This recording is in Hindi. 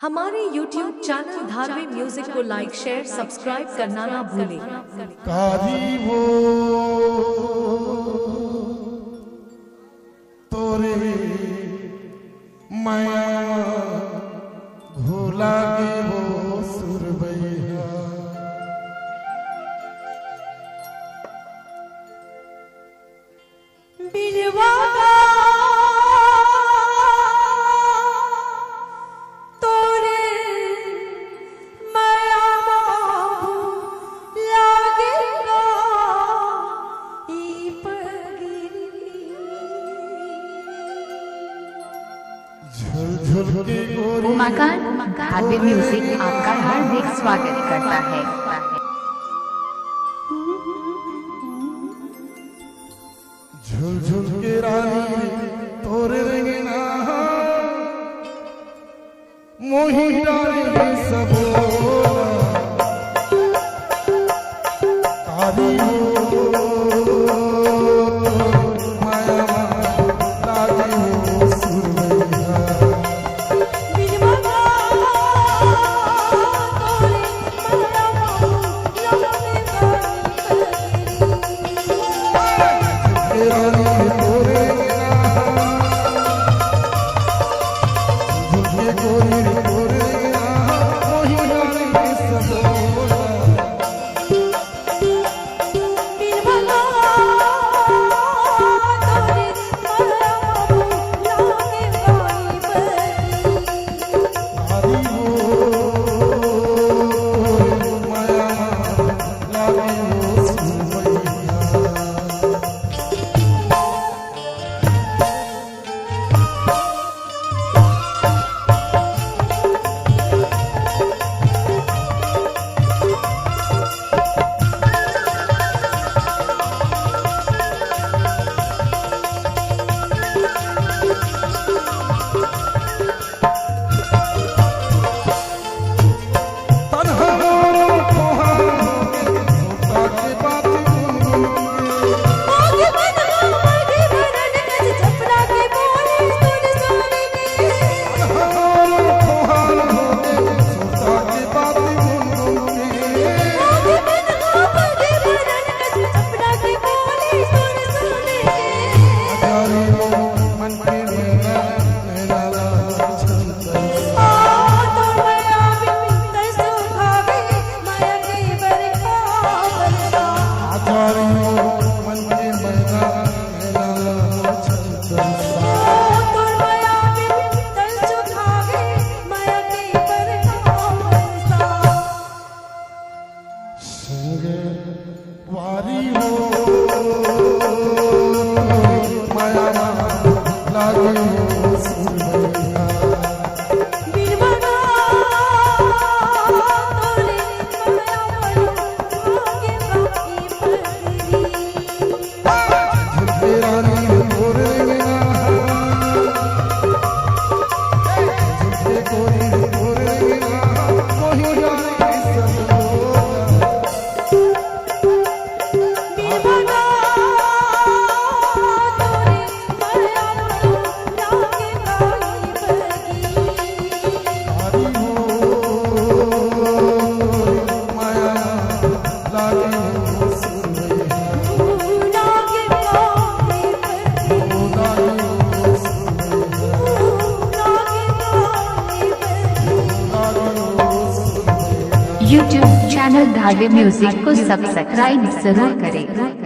हमारे YouTube चैनल धारवी म्यूजिक को लाइक शेयर सब्सक्राइब करना ना भूलें। कारी वो तोरे माया भूला के वो सुरबैया बिरवा उमाकांत धारवी म्यूजिक आपका हार्दिक स्वागत करता है। झुल झुल के रानी तोरे रंगना मोही डाली सबोला कारी वारी हो माया लागे हो सुरबैया YouTube चैनल धारवी म्यूजिक को सब्सक्राइब जरूर करें।